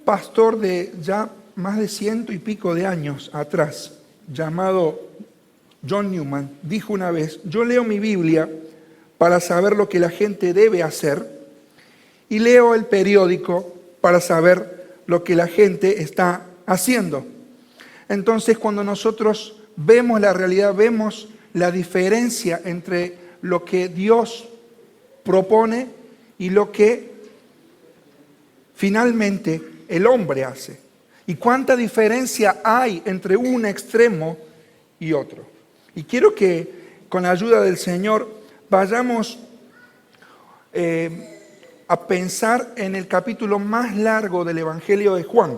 pastor de ya más de 100 y pico de años atrás, llamado John Newman, dijo una vez: yo leo mi Biblia para saber lo que la gente debe hacer y leo el periódico para saber lo que la gente está haciendo. Entonces, cuando nosotros vemos la realidad, vemos la diferencia entre lo que Dios propone y lo que finalmente el hombre hace. Y cuánta diferencia hay entre un extremo y otro. Y quiero que con la ayuda del Señor vayamos a pensar en el capítulo más largo del Evangelio de Juan,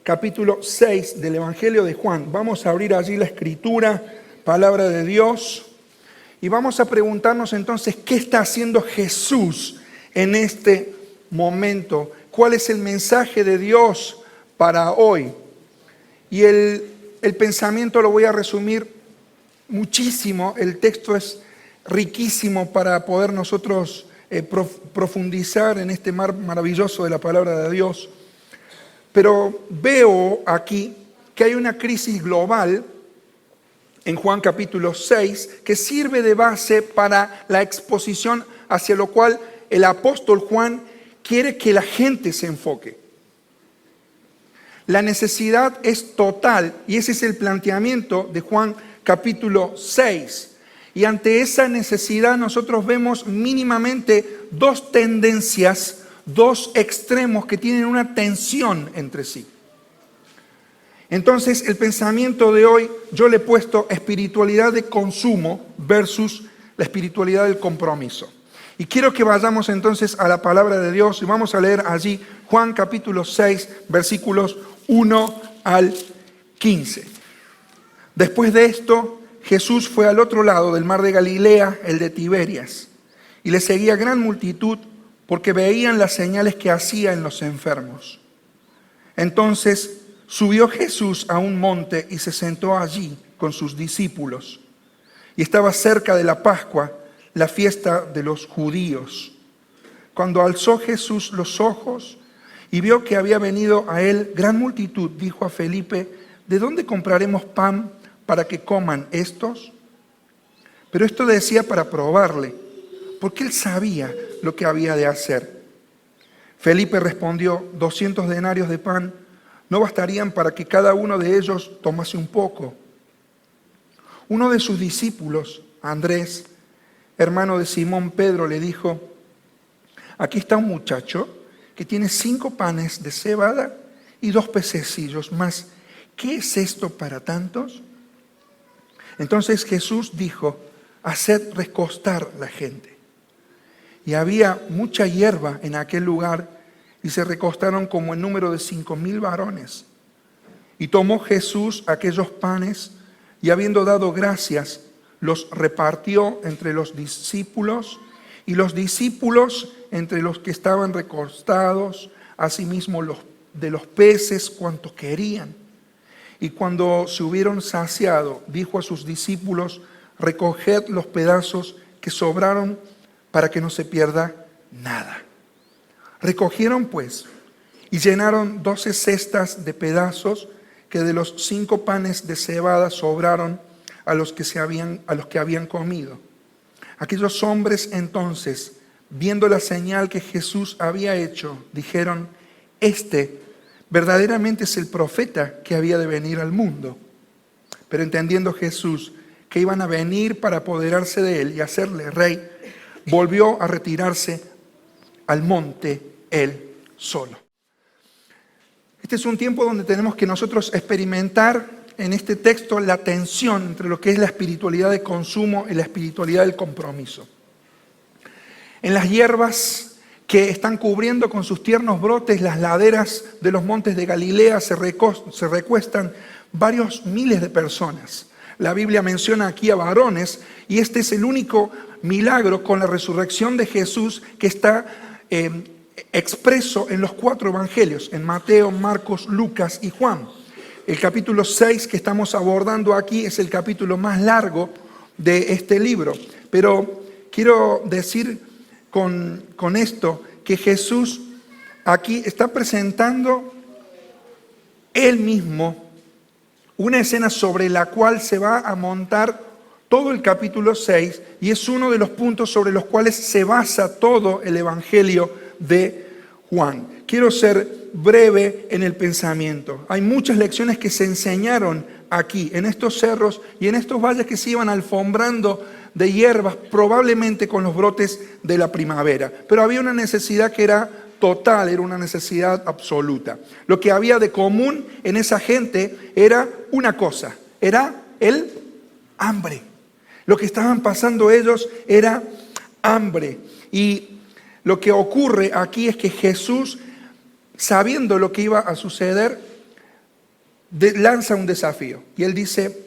capítulo 6 del Evangelio de Juan. Vamos a abrir allí la Escritura, palabra de Dios, y vamos a preguntarnos entonces qué está haciendo Jesús en este momento. ¿Cuál es el mensaje de Dios para hoy? Y el pensamiento lo voy a resumir muchísimo. El texto es riquísimo para poder nosotros profundizar en este mar maravilloso de la palabra de Dios. Pero veo aquí que hay una crisis global en Juan capítulo 6 que sirve de base para la exposición hacia lo cual el apóstol Juan quiere que la gente se enfoque. La necesidad es total y ese es el planteamiento de Juan capítulo 6. Y ante esa necesidad nosotros vemos mínimamente dos tendencias, dos extremos que tienen una tensión entre sí. Entonces el pensamiento de hoy yo le he puesto espiritualidad de consumo versus la espiritualidad del compromiso. Y quiero que vayamos entonces a la palabra de Dios y vamos a leer allí Juan capítulo 6, versículos 1 al 15. Después de esto, Jesús fue al otro lado del mar de Galilea, el de Tiberias, y le seguía gran multitud porque veían las señales que hacía en los enfermos. Entonces subió Jesús a un monte y se sentó allí con sus discípulos. Y estaba cerca de la Pascua, la fiesta de los judíos. Cuando alzó Jesús los ojos y vio que había venido a él gran multitud, dijo a Felipe: ¿de dónde compraremos pan para que coman estos? Pero esto decía para probarle, porque él sabía lo que había de hacer. Felipe respondió: 200 denarios de pan no bastarían para que cada uno de ellos tomase un poco. Uno de sus discípulos, Andrés, hermano de Simón Pedro, le dijo: aquí está un muchacho que tiene 5 panes de cebada y 2 pececillos, mas ¿qué es esto para tantos? Entonces Jesús dijo: haced recostar la gente. Y había mucha hierba en aquel lugar, y se recostaron como en número de 5,000 varones. Y tomó Jesús aquellos panes, y habiendo dado gracias, los repartió entre los discípulos, y los discípulos entre los que estaban recostados, asimismo de los peces cuantos querían. Y cuando se hubieron saciado, dijo a sus discípulos: recoged los pedazos que sobraron para que no se pierda nada. Recogieron pues y llenaron 12 cestas de pedazos que de los 5 panes de cebada sobraron a los que habían comido. Aquellos hombres entonces, viendo la señal que Jesús había hecho, dijeron: este verdaderamente es el profeta que había de venir al mundo. Pero entendiendo Jesús que iban a venir para apoderarse de él y hacerle rey, volvió a retirarse al monte él solo. Este es un tiempo donde tenemos que nosotros experimentar en este texto la tensión entre lo que es la espiritualidad de consumo y la espiritualidad del compromiso. En las hierbas que están cubriendo con sus tiernos brotes las laderas de los montes de Galilea se recuestan varios miles de personas. La Biblia menciona aquí a varones y este es el único milagro con la resurrección de Jesús que está expreso en los 4 evangelios, en Mateo, Marcos, Lucas y Juan. El capítulo 6 que estamos abordando aquí es el capítulo más largo de este libro. Pero quiero decir con esto que Jesús aquí está presentando él mismo una escena sobre la cual se va a montar todo el capítulo 6 y es uno de los puntos sobre los cuales se basa todo el Evangelio de Juan. Quiero ser breve en el pensamiento. Hay muchas lecciones que se enseñaron aquí, en estos cerros y en estos valles que se iban alfombrando de hierbas, probablemente con los brotes de la primavera. Pero había una necesidad que era total, era una necesidad absoluta. Lo que había de común en esa gente era una cosa, era el hambre. Lo que estaban pasando ellos era hambre. Y lo que ocurre aquí es que Jesús, sabiendo lo que iba a suceder, lanza un desafío. Y él dice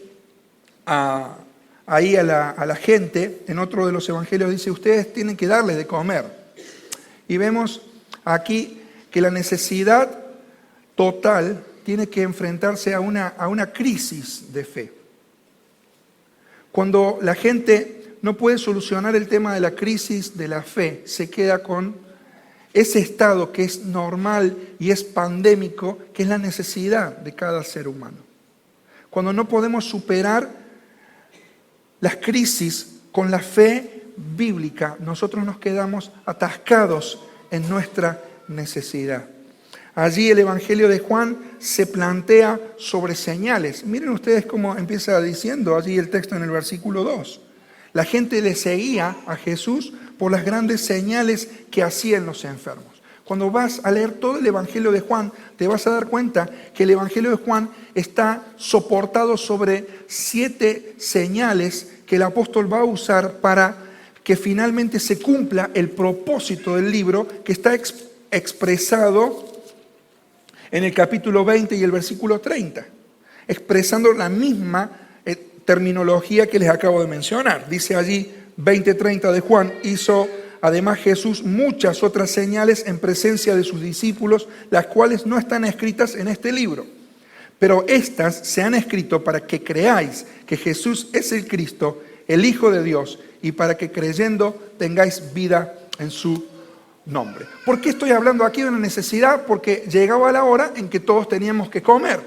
ahí a la gente, en otro de los evangelios dice, ustedes tienen que darles de comer. Y vemos aquí que la necesidad total tiene que enfrentarse a una crisis de fe. Cuando la gente no puede solucionar el tema de la crisis de la fe, se queda con ese estado que es normal y es pandémico, que es la necesidad de cada ser humano. Cuando no podemos superar las crisis con la fe bíblica, nosotros nos quedamos atascados en nuestra necesidad. Allí el Evangelio de Juan se plantea sobre señales. Miren ustedes cómo empieza diciendo allí el texto en el versículo 2. La gente le seguía a Jesús por las grandes señales que hacían los enfermos. Cuando vas a leer todo el Evangelio de Juan, te vas a dar cuenta que el Evangelio de Juan está soportado sobre 7 señales que el apóstol va a usar para que finalmente se cumpla el propósito del libro que está expresado en el capítulo 20 y el versículo 30, expresando la misma terminología que les acabo de mencionar. Dice allí 20:30 de Juan, hizo además Jesús muchas otras señales en presencia de sus discípulos, las cuales no están escritas en este libro. Pero estas se han escrito para que creáis que Jesús es el Cristo, el Hijo de Dios, y para que creyendo tengáis vida en su nombre. ¿Por qué estoy hablando aquí de una necesidad? Porque llegaba la hora en que todos teníamos que comer.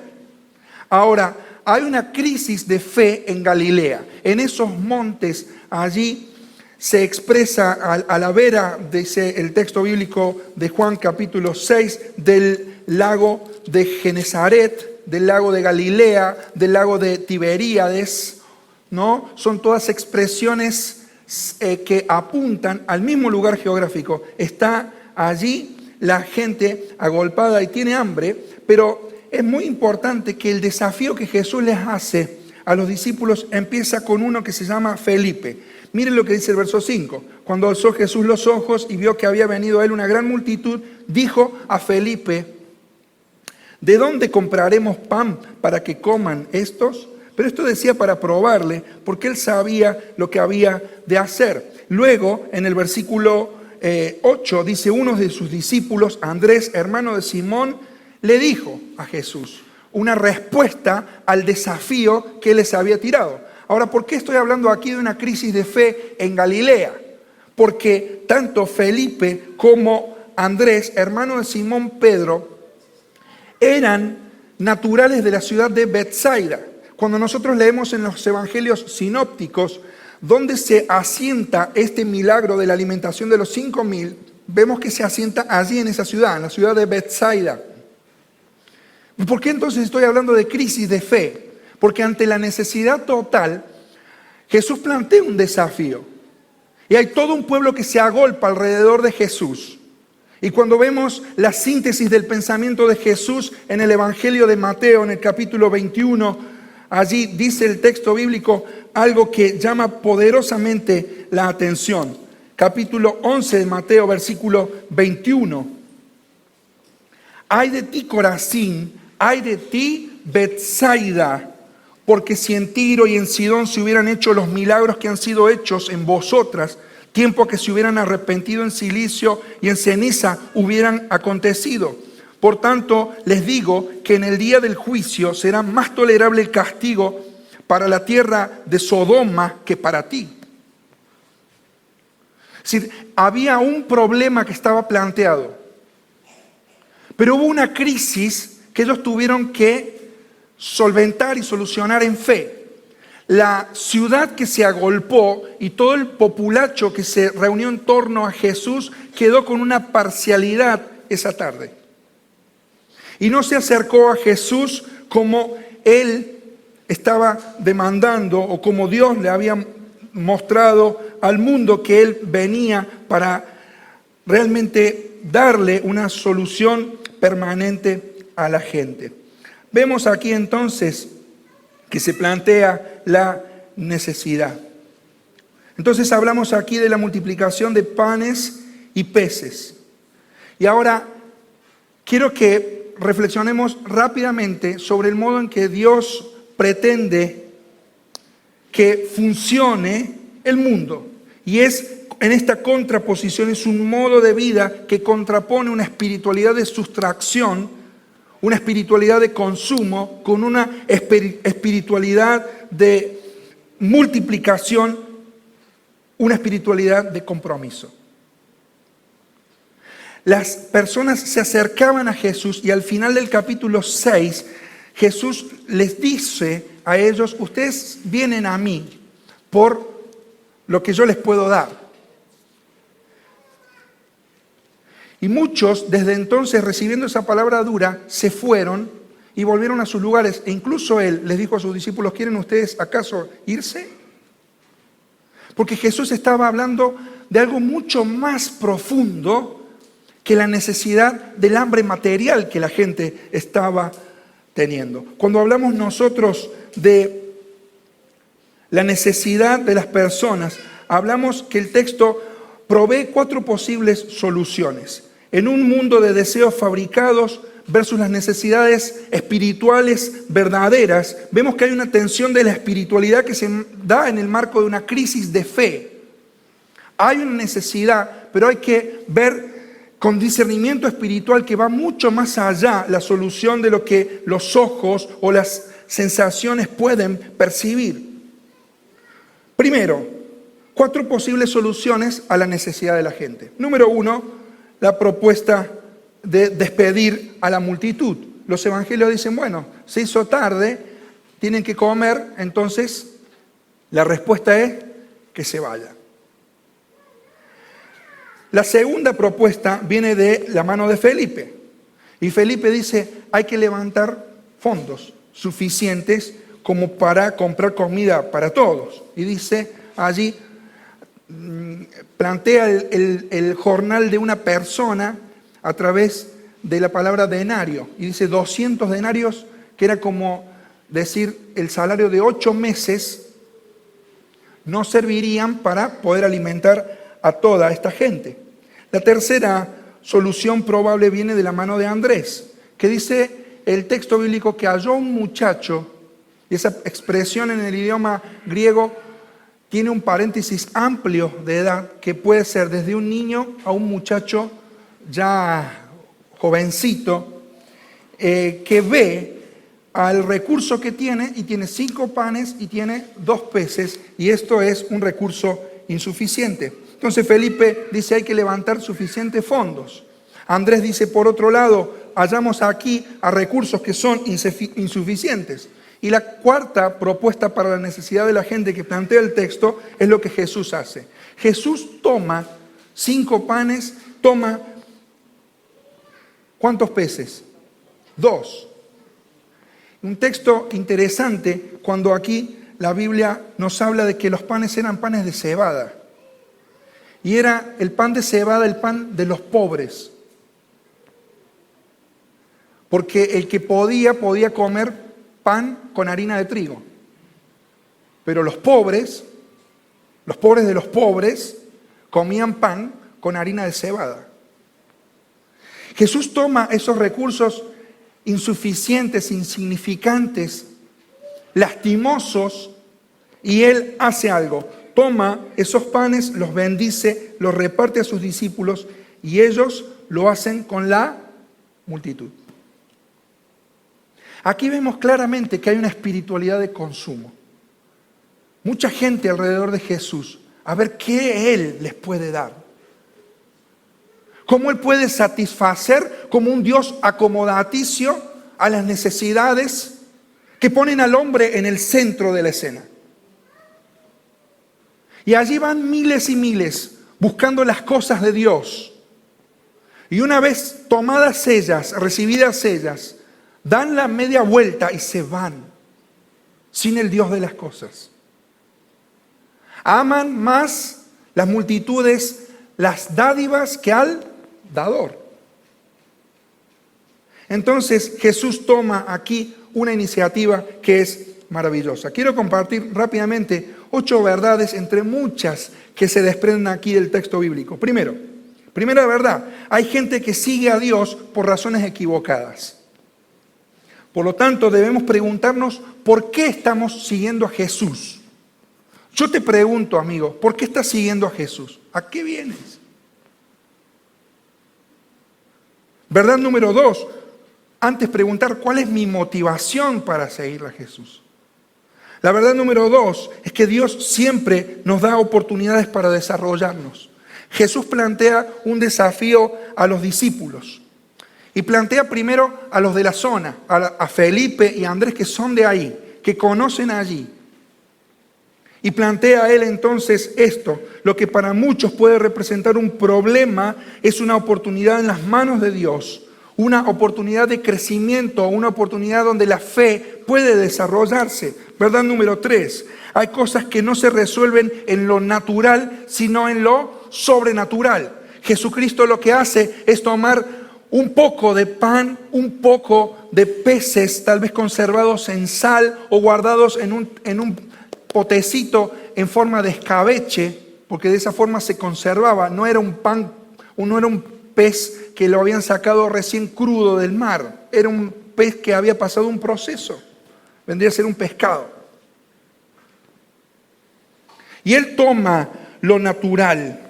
Ahora, hay una crisis de fe en Galilea. En esos montes, allí se expresa a la vera, dice el texto bíblico de Juan capítulo 6, del lago de Genesaret, del lago de Galilea, del lago de Tiberíades, ¿no? Son todas expresiones que apuntan al mismo lugar geográfico. Está allí la gente agolpada y tiene hambre, pero es muy importante que el desafío que Jesús les hace a los discípulos empieza con uno que se llama Felipe. Miren lo que dice el verso 5. Cuando alzó Jesús los ojos y vio que había venido a él una gran multitud, dijo a Felipe, ¿de dónde compraremos pan para que coman estos? Pero esto decía para probarle, porque él sabía lo que había de hacer. Luego, en el versículo 8, dice, uno de sus discípulos, Andrés, hermano de Simón, le dijo a Jesús una respuesta al desafío que él les había tirado. Ahora, ¿por qué estoy hablando aquí de una crisis de fe en Galilea? Porque tanto Felipe como Andrés, hermano de Simón Pedro, eran naturales de la ciudad de Betsaida. Cuando nosotros leemos en los evangelios sinópticos, donde se asienta este milagro de la alimentación de los 5,000, vemos que se asienta allí en esa ciudad, en la ciudad de Betsaida. ¿Por qué entonces estoy hablando de crisis de fe? Porque ante la necesidad total, Jesús plantea un desafío. Y hay todo un pueblo que se agolpa alrededor de Jesús. Y cuando vemos la síntesis del pensamiento de Jesús en el Evangelio de Mateo, en el capítulo 21, allí dice el texto bíblico algo que llama poderosamente la atención. Capítulo 11 de Mateo, versículo 21. Ay de ti, Corazín, ay de ti, Betsaida, porque si en Tiro y en Sidón se hubieran hecho los milagros que han sido hechos en vosotras, tiempo que se hubieran arrepentido en silicio y en ceniza hubieran acontecido. Por tanto, les digo que en el día del juicio será más tolerable el castigo para la tierra de Sodoma que para ti. Es decir, había un problema que estaba planteado, pero hubo una crisis que ellos tuvieron que solventar y solucionar en fe. La ciudad que se agolpó y todo el populacho que se reunió en torno a Jesús quedó con una parcialidad esa tarde. Y no se acercó a Jesús como Él estaba demandando o como Dios le había mostrado al mundo que Él venía para realmente darle una solución permanente a la gente. Vemos aquí entonces que se plantea la necesidad. Entonces hablamos aquí de la multiplicación de panes y peces. Y ahora quiero que reflexionemos rápidamente sobre el modo en que Dios pretende que funcione el mundo. Y es en esta contraposición, es un modo de vida que contrapone una espiritualidad de sustracción, una espiritualidad de consumo, con una espiritualidad de multiplicación, una espiritualidad de compromiso. Las personas se acercaban a Jesús y al final del capítulo 6, Jesús les dice a ellos: ustedes vienen a mí por lo que yo les puedo dar. Y muchos, desde entonces, recibiendo esa palabra dura, se fueron y volvieron a sus lugares. E incluso Él les dijo a sus discípulos: ¿quieren ustedes acaso irse? Porque Jesús estaba hablando de algo mucho más profundo que la necesidad del hambre material que la gente estaba teniendo. Cuando hablamos nosotros de la necesidad de las personas, hablamos que el texto provee 4 posibles soluciones. En un mundo de deseos fabricados versus las necesidades espirituales verdaderas, vemos que hay una tensión de la espiritualidad que se da en el marco de una crisis de fe. Hay una necesidad, pero hay que ver con discernimiento espiritual que va mucho más allá la solución de lo que los ojos o las sensaciones pueden percibir. Primero, 4 posibles soluciones a la necesidad de la gente. Número 1, la propuesta de despedir a la multitud. Los evangelios dicen: bueno, se hizo tarde, tienen que comer, entonces la respuesta es que se vaya. La segunda propuesta viene de la mano de Felipe. Y Felipe dice: hay que levantar fondos suficientes como para comprar comida para todos. Y dice allí, plantea el jornal de una persona a través de la palabra denario. Y dice 200 denarios, que era como decir el salario de 8 meses, no servirían para poder alimentar a toda esta gente. La tercera solución probable viene de la mano de Andrés, que dice el texto bíblico que halló un muchacho, y esa expresión en el idioma griego tiene un paréntesis amplio de edad, que puede ser desde un niño a un muchacho ya jovencito, que ve al recurso que tiene, y tiene 5 panes y tiene 2 peces, y esto es un recurso insuficiente. Entonces Felipe dice: hay que levantar suficientes fondos. Andrés dice, por otro lado, hallamos aquí a recursos que son insuficientes. Y la cuarta propuesta para la necesidad de la gente que plantea el texto es lo que Jesús hace. Jesús toma 5 panes, toma ¿cuántos peces? 2. Un texto interesante cuando aquí la Biblia nos habla de que los panes eran panes de cebada. Y era el pan de cebada, el pan de los pobres. Porque el que podía comer pan con harina de trigo. Pero los pobres de los pobres, comían pan con harina de cebada. Jesús toma esos recursos insuficientes, insignificantes, lastimosos, y Él hace algo. Toma esos panes, los bendice, los reparte a sus discípulos, y ellos lo hacen con la multitud. Aquí vemos claramente que hay una espiritualidad de consumo. Mucha gente alrededor de Jesús, a ver qué Él les puede dar. Cómo Él puede satisfacer como un Dios acomodaticio a las necesidades, que ponen al hombre en el centro de la escena. Y allí van miles y miles buscando las cosas de Dios. Y una vez tomadas ellas, recibidas ellas, dan la media vuelta y se van sin el Dios de las cosas. Aman más las multitudes, las dádivas que al dador. Entonces Jesús toma aquí una iniciativa que es maravillosa. Quiero compartir rápidamente 8 verdades entre muchas que se desprenden aquí del texto bíblico. Primera verdad, hay gente que sigue a Dios por razones equivocadas. Por lo tanto, debemos preguntarnos por qué estamos siguiendo a Jesús. Yo te pregunto, amigo, ¿por qué estás siguiendo a Jesús? ¿A qué vienes? Verdad número 2, antes preguntar cuál es mi motivación para seguir a Jesús. La verdad número 2 es que Dios siempre nos da oportunidades para desarrollarnos. Jesús plantea un desafío a los discípulos y plantea primero a los de la zona, a Felipe y a Andrés, que son de ahí, que conocen allí. Y plantea a él entonces esto: lo que para muchos puede representar un problema es una oportunidad en las manos de Dios, una oportunidad de crecimiento, una oportunidad donde la fe puede desarrollarse. Verdad número 3, hay cosas que no se resuelven en lo natural, sino en lo sobrenatural. Jesucristo lo que hace es tomar un poco de pan, un poco de peces, tal vez conservados en sal o guardados en un potecito en forma de escabeche, porque de esa forma se conservaba. No era un pan, no era un pez que lo habían sacado recién crudo del mar. Era un pez que había pasado un proceso. Vendría a ser un pescado. Y él toma lo natural.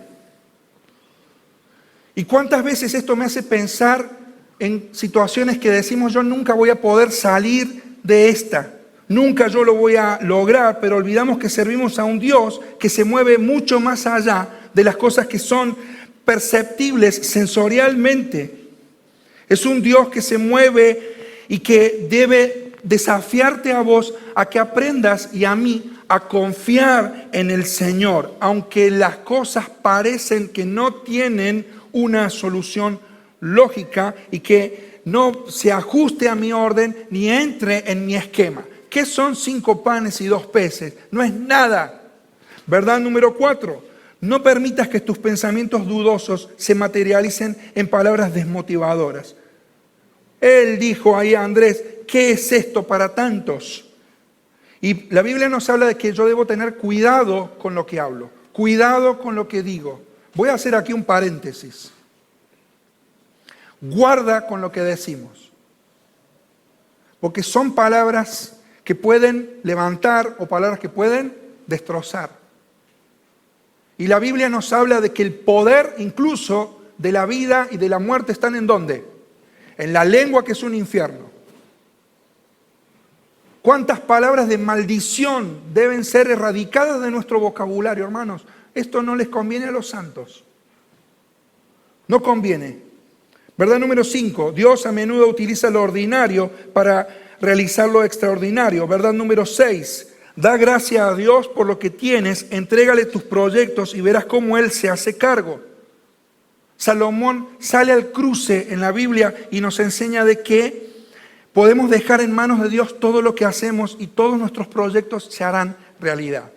¿Y cuántas veces esto me hace pensar en situaciones que decimos: yo nunca voy a poder salir de esta? Nunca yo lo voy a lograr, pero olvidamos que servimos a un Dios que se mueve mucho más allá de las cosas que son perceptibles sensorialmente. Es un Dios que se mueve y que debe desafiarte a vos a que aprendas, y a mí, a confiar en el Señor, aunque las cosas parecen que no tienen una solución lógica y que no se ajuste a mi orden ni entre en mi esquema. ¿Qué son 5 panes y 2 peces? No es nada. Verdad número 4. No permitas que tus pensamientos dudosos se materialicen en palabras desmotivadoras. Él dijo ahí a Andrés: ¿qué es esto para tantos? Y la Biblia nos habla de que yo debo tener cuidado con lo que hablo, cuidado con lo que digo. Voy a hacer aquí un paréntesis. Guarda con lo que decimos, porque son palabras que pueden levantar o palabras que pueden destrozar. Y la Biblia nos habla de que el poder incluso de la vida y de la muerte están ¿en dónde? En la lengua, que es un infierno. ¿Cuántas palabras de maldición deben ser erradicadas de nuestro vocabulario, hermanos? Esto no les conviene a los santos. No conviene. Verdad número 5. Dios a menudo utiliza lo ordinario para realizar lo extraordinario. Verdad número 6. Da gracias a Dios por lo que tienes, entrégale tus proyectos y verás cómo Él se hace cargo. Salomón sale al cruce en la Biblia y nos enseña de que podemos dejar en manos de Dios todo lo que hacemos y todos nuestros proyectos se harán realidad.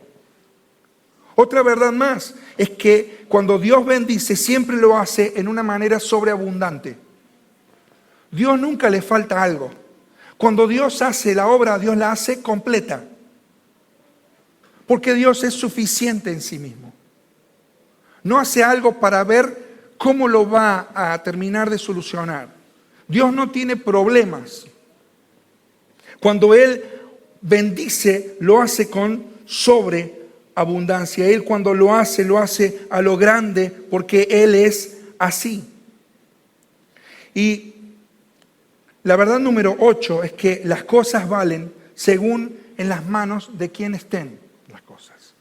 Otra verdad más es que cuando Dios bendice, siempre lo hace en una manera sobreabundante. Dios nunca le falta algo. Cuando Dios hace la obra, Dios la hace completa. Porque Dios es suficiente en sí mismo. No hace algo para ver cómo lo va a terminar de solucionar. Dios no tiene problemas. Cuando Él bendice, lo hace con sobreabundancia. Él cuando lo hace a lo grande, porque Él es así. Y la verdad número 8 es que las cosas valen según en las manos de quien estén las cosas.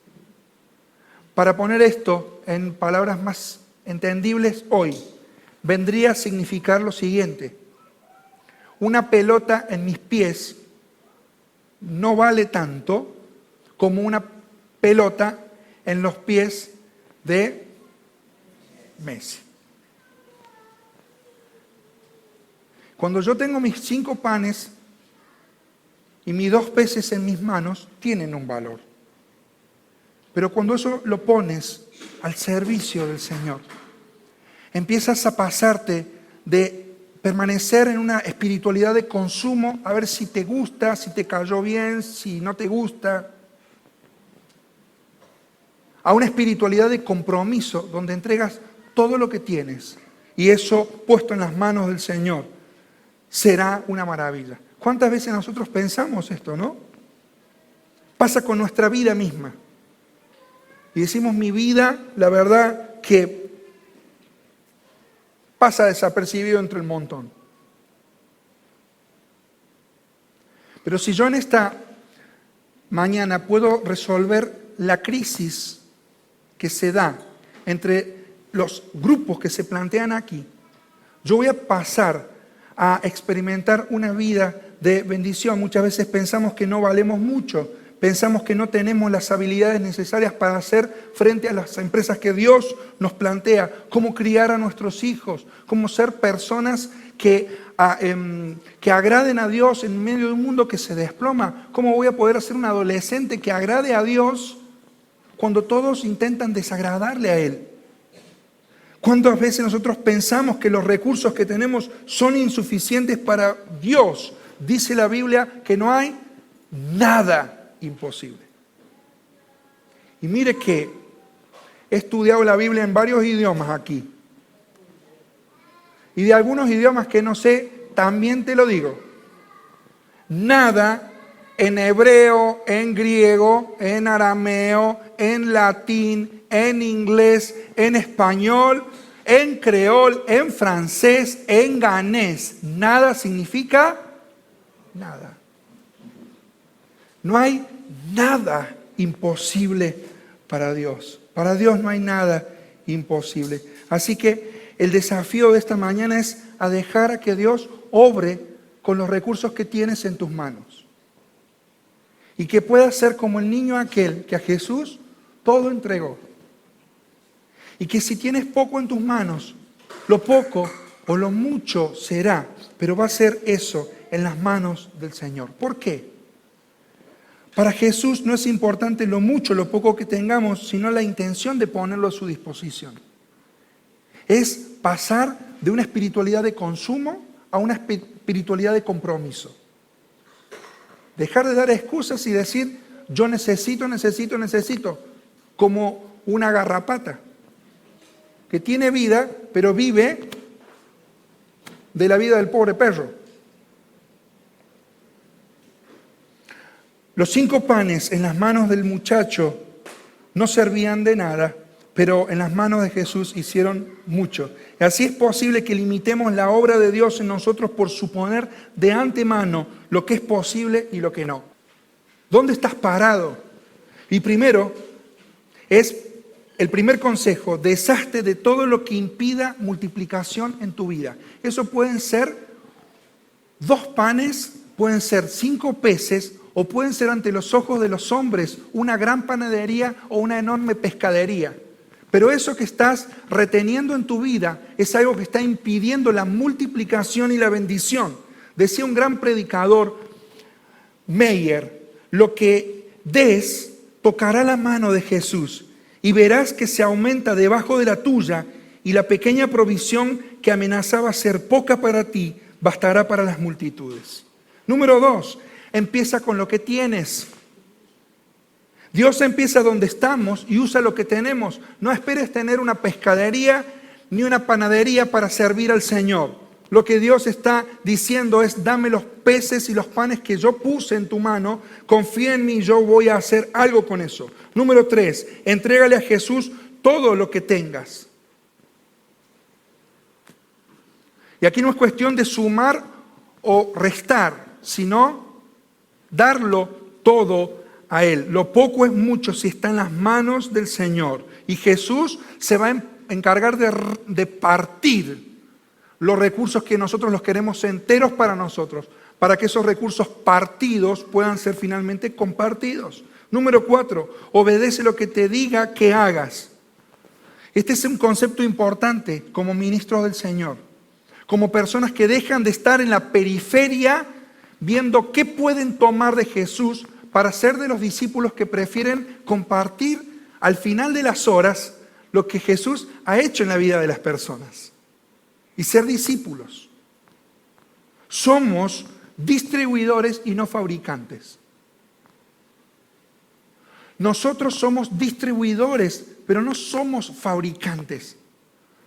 Para poner esto en palabras más entendibles hoy, vendría a significar lo siguiente. una pelota en mis pies no vale tanto como una pelota en los pies de Messi. Cuando yo tengo mis 5 panes y mis 2 peces en mis manos, tienen un valor. Pero cuando eso lo pones al servicio del Señor, empiezas a pasarte de permanecer en una espiritualidad de consumo, a ver si te gusta, si te cayó bien, si no te gusta, a una espiritualidad de compromiso, donde entregas todo lo que tienes, y eso puesto en las manos del Señor será una maravilla. ¿Cuántas veces nosotros pensamos esto, no? Pasa con nuestra vida misma. Y decimos, mi vida, la verdad que pasa desapercibido entre el montón. Pero si yo en esta mañana puedo resolver la crisis que se da entre los grupos que se plantean aquí, yo voy a pasar a experimentar una vida de bendición. Muchas veces pensamos que no valemos mucho, pensamos que no tenemos las habilidades necesarias para hacer frente a las empresas que Dios nos plantea, cómo criar a nuestros hijos, cómo ser personas que agraden a Dios en medio de un mundo que se desploma. ¿Cómo voy a poder ser un adolescente que agrade a Dios cuando todos intentan desagradarle a Él? ¿Cuántas veces nosotros pensamos que los recursos que tenemos son insuficientes para Dios? Dice la Biblia que no hay nada imposible. Y mire que he estudiado la Biblia en varios idiomas aquí. Y de algunos idiomas que no sé, también te lo digo. Nada en hebreo, en griego, en arameo, en latín, en inglés, en español, en creol, en francés, en ganés. Nada significa nada. No hay nada imposible para Dios. Para Dios no hay nada imposible. Así que el desafío de esta mañana es a dejar a que Dios obre con los recursos que tienes en tus manos. Y que puedas ser como el niño aquel que a Jesús todo entregó. Y que si tienes poco en tus manos, lo poco o lo mucho será, pero va a ser eso en las manos del Señor. ¿Por qué? Para Jesús no es importante lo mucho, lo poco que tengamos, sino la intención de ponerlo a su disposición. Es pasar de una espiritualidad de consumo a una espiritualidad de compromiso. Dejar de dar excusas y decir, yo necesito, como una garrapata que tiene vida, pero vive de la vida del pobre perro. Los 5 panes en las manos del muchacho no servían de nada, pero en las manos de Jesús hicieron mucho. Y así es posible que limitemos la obra de Dios en nosotros por suponer de antemano lo que es posible y lo que no. ¿Dónde estás parado? Y primero, es el primer consejo, deshazte de todo lo que impida multiplicación en tu vida. Eso pueden ser 2 panes, pueden ser 5 peces, o pueden ser ante los ojos de los hombres una gran panadería o una enorme pescadería. Pero eso que estás reteniendo en tu vida es algo que está impidiendo la multiplicación y la bendición. Decía un gran predicador, Meyer, lo que des tocará la mano de Jesús y verás que se aumenta debajo de la tuya y la pequeña provisión que amenazaba ser poca para ti bastará para las multitudes. Número 2, empieza con lo que tienes. Dios empieza donde estamos y usa lo que tenemos. No esperes tener una pescadería ni una panadería para servir al Señor. Lo que Dios está diciendo es, dame los peces y los panes que yo puse en tu mano, confía en mí y yo voy a hacer algo con eso. Número 3, entrégale a Jesús todo lo que tengas. Y aquí no es cuestión de sumar o restar, sino darlo todo a Él. Lo poco es mucho si está en las manos del Señor. Y Jesús se va a encargar de partir los recursos que nosotros los queremos enteros para nosotros, para que esos recursos partidos puedan ser finalmente compartidos. Número 4, obedece lo que te diga que hagas. Este es un concepto importante como ministros del Señor, como personas que dejan de estar en la periferia viendo qué pueden tomar de Jesús para ser de los discípulos que prefieren compartir al final de las horas lo que Jesús ha hecho en la vida de las personas y ser discípulos. Somos distribuidores y no fabricantes. Nosotros somos distribuidores, pero no somos fabricantes.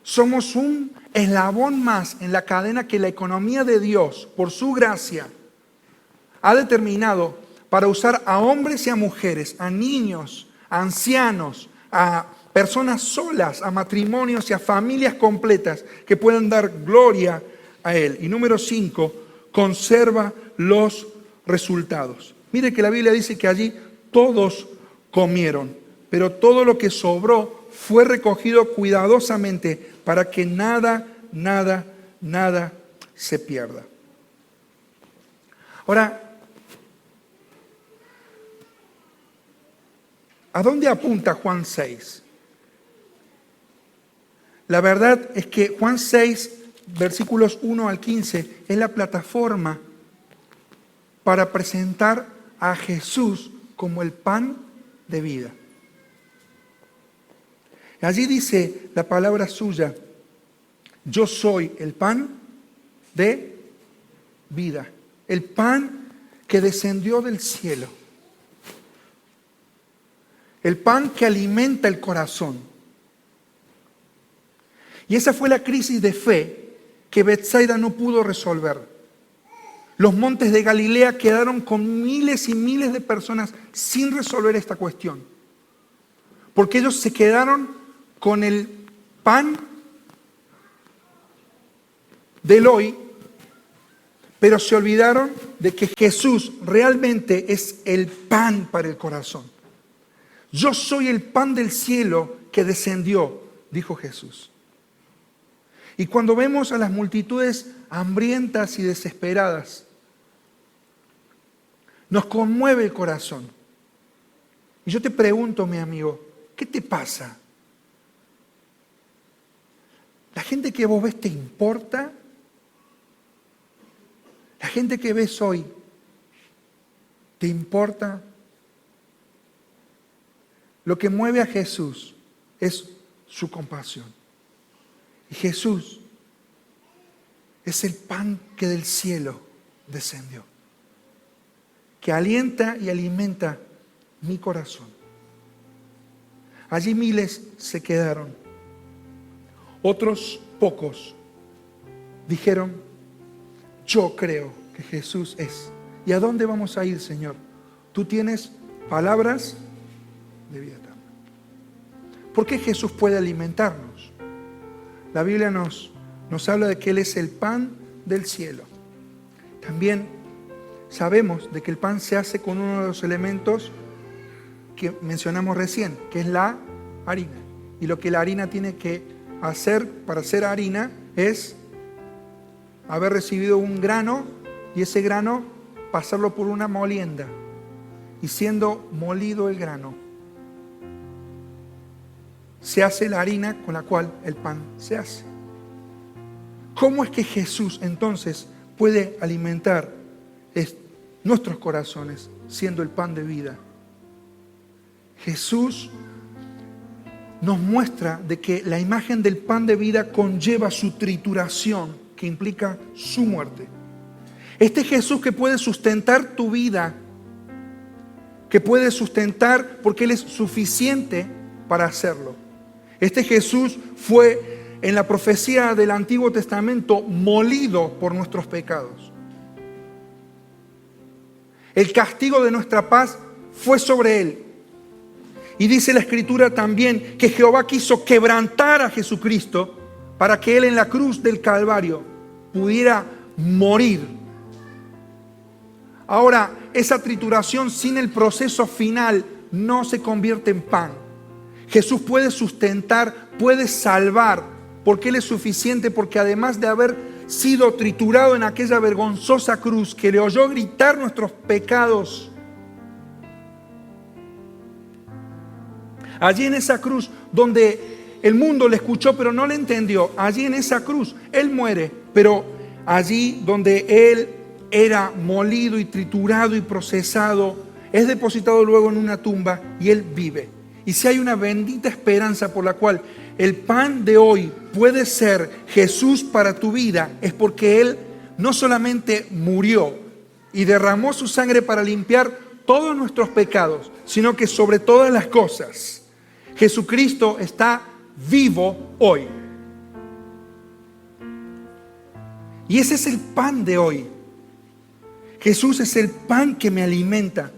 Somos un eslabón más en la cadena que la economía de Dios, por su gracia, ha determinado para usar a hombres y a mujeres, a niños, a ancianos, a personas solas, a matrimonios y a familias completas que puedan dar gloria a Él. Y número 5, conserva los resultados. Mire que la Biblia dice que allí todos comieron, pero todo lo que sobró fue recogido cuidadosamente para que nada se pierda. Ahora, ¿a dónde apunta Juan 6? La verdad es que Juan 6, versículos 1 al 15, es la plataforma para presentar a Jesús como el pan de vida. Allí dice la palabra suya: yo soy el pan de vida, el pan que descendió del cielo, el pan que alimenta el corazón. Y esa fue la crisis de fe que Betsaida no pudo resolver. Los montes de Galilea quedaron con miles y miles de personas sin resolver esta cuestión, porque ellos se quedaron con el pan del hoy, pero se olvidaron de que Jesús realmente es el pan para el corazón. Yo soy el pan del cielo que descendió, dijo Jesús. Y cuando vemos a las multitudes hambrientas y desesperadas, nos conmueve el corazón. Y yo te pregunto, mi amigo, ¿qué te pasa? ¿La gente que vos ves te importa? ¿La gente que ves hoy te importa? Lo que mueve a Jesús es su compasión. Y Jesús es el pan que del cielo descendió, que alienta y alimenta mi corazón. Allí miles se quedaron. Otros pocos dijeron: yo creo que Jesús es. ¿Y a dónde vamos a ir, Señor? Tú tienes palabras de vida eterna. ¿Por qué Jesús puede alimentarnos? La Biblia nos habla de que Él es el pan del cielo. También sabemos de que el pan se hace con uno de los elementos que mencionamos recién, que es la harina. Y lo que la harina tiene que hacer para ser harina es haber recibido un grano y ese grano pasarlo por una molienda y siendo molido el grano se hace la harina con la cual el pan se hace. ¿Cómo es que Jesús entonces puede alimentar nuestros corazones siendo el pan de vida? Jesús nos muestra de que la imagen del pan de vida conlleva su trituración, que implica su muerte. Este Jesús que puede sustentar tu vida, que puede sustentar porque Él es suficiente para hacerlo. Este Jesús fue en la profecía del Antiguo Testamento molido por nuestros pecados. El castigo de nuestra paz fue sobre Él. Y dice la Escritura también que Jehová quiso quebrantar a Jesucristo para que Él en la cruz del Calvario pudiera morir. Ahora, esa trituración sin el proceso final no se convierte en pan. Jesús puede sustentar, puede salvar, porque Él es suficiente, porque además de haber sido triturado en aquella vergonzosa cruz que le oyó gritar nuestros pecados, allí en esa cruz donde el mundo le escuchó pero no le entendió, allí en esa cruz Él muere, pero allí donde Él era molido y triturado y procesado, es depositado luego en una tumba y Él vive. Y si hay una bendita esperanza por la cual el pan de hoy puede ser Jesús para tu vida, es porque Él no solamente murió y derramó su sangre para limpiar todos nuestros pecados, sino que sobre todas las cosas, Jesucristo está vivo hoy. Y ese es el pan de hoy. Jesús es el pan que me alimenta.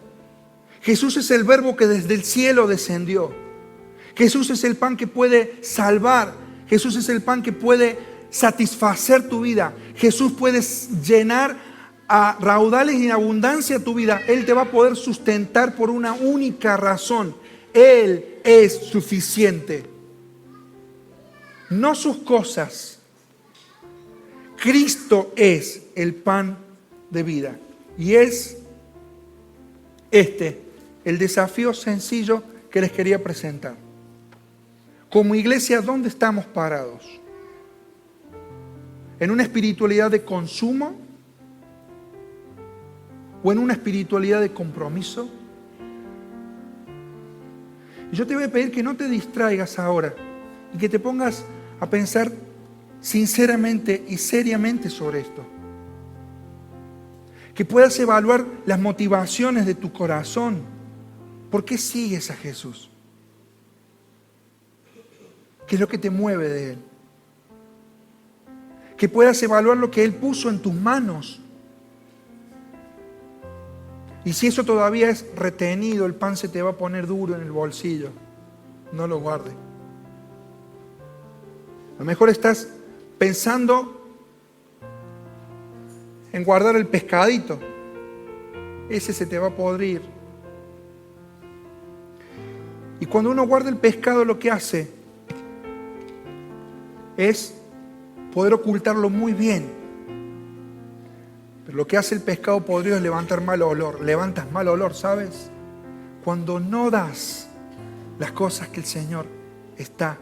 Jesús es el verbo que desde el cielo descendió. Jesús es el pan que puede salvar. Jesús es el pan que puede satisfacer tu vida. Jesús puede llenar a raudales y en abundancia tu vida. Él te va a poder sustentar por una única razón. Él es suficiente. No sus cosas. Cristo es el pan de vida. Y es el desafío sencillo que les quería presentar. Como iglesia, ¿dónde estamos parados? ¿En una espiritualidad de consumo? ¿O en una espiritualidad de compromiso? Y yo te voy a pedir que no te distraigas ahora y que te pongas a pensar sinceramente y seriamente sobre esto. Que puedas evaluar las motivaciones de tu corazón. ¿Por qué sigues a Jesús? ¿Qué es lo que te mueve de Él? Que puedas evaluar lo que Él puso en tus manos. Y si eso todavía es retenido, el pan se te va a poner duro en el bolsillo. No lo guardes. A lo mejor estás pensando en guardar el pescadito. Ese se te va a podrir. Y cuando uno guarda el pescado, lo que hace es poder ocultarlo muy bien. Pero lo que hace el pescado podrido es levantar mal olor. Levantas mal olor, ¿sabes? Cuando no das las cosas que el Señor está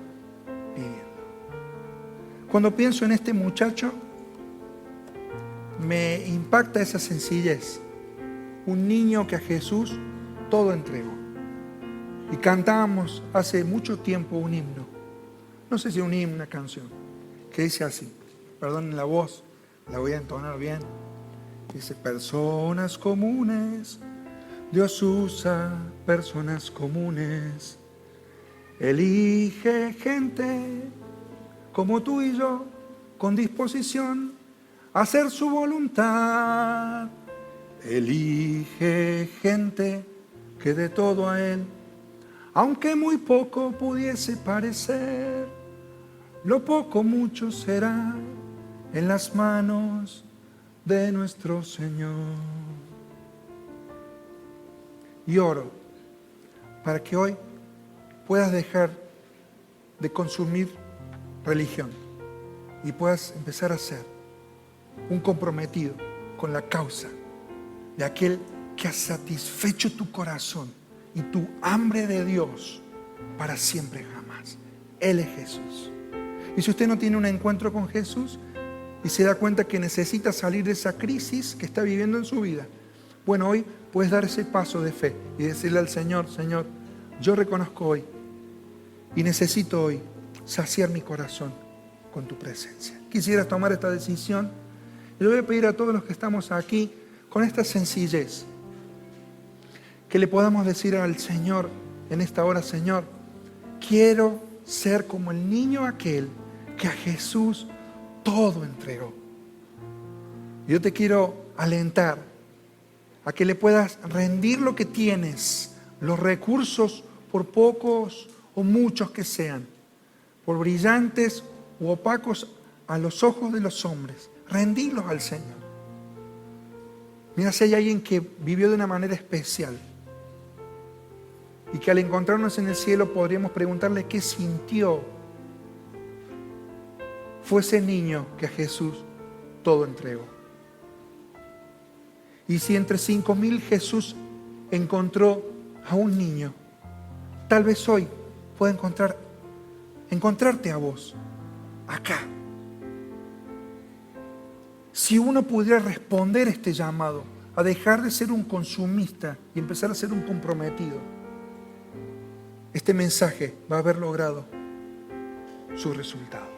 pidiendo. Cuando pienso en este muchacho, me impacta esa sencillez. Un niño que a Jesús todo entregó. Y cantábamos hace mucho tiempo un himno. No sé si un himno, una canción, que dice así. Perdonen la voz, la voy a entonar bien. Dice: personas comunes, Dios usa personas comunes. Elige gente como tú y yo, con disposición a hacer su voluntad. Elige gente que dé todo a Él, aunque muy poco pudiese parecer. Lo poco mucho será en las manos de nuestro Señor. Y oro para que hoy puedas dejar de consumir religión y puedas empezar a ser un comprometido con la causa de aquel que ha satisfecho tu corazón y tu hambre de Dios para siempre jamás. Él es Jesús. Y si usted no tiene un encuentro con Jesús y se da cuenta que necesita salir de esa crisis que está viviendo en su vida, bueno, hoy puedes dar ese paso de fe y decirle al Señor: Señor, yo reconozco hoy y necesito hoy saciar mi corazón con tu presencia. Quisiera tomar esta decisión y le voy a pedir a todos los que estamos aquí con esta sencillez que le podamos decir al Señor en esta hora: Señor, quiero ser como el niño aquel que a Jesús todo entregó. Yo te quiero alentar a que le puedas rendir lo que tienes, los recursos, por pocos o muchos que sean, por brillantes u opacos a los ojos de los hombres, rendirlos al Señor. Mira, si hay alguien que vivió de una manera especial y que al encontrarnos en el cielo podríamos preguntarle qué sintió fue ese niño que a Jesús todo entregó. Y si entre 5.000 Jesús encontró a un niño, tal vez hoy pueda encontrarte a vos, acá. Si uno pudiera responder a este llamado, a dejar de ser un consumista y empezar a ser un comprometido, este mensaje va a haber logrado su resultado.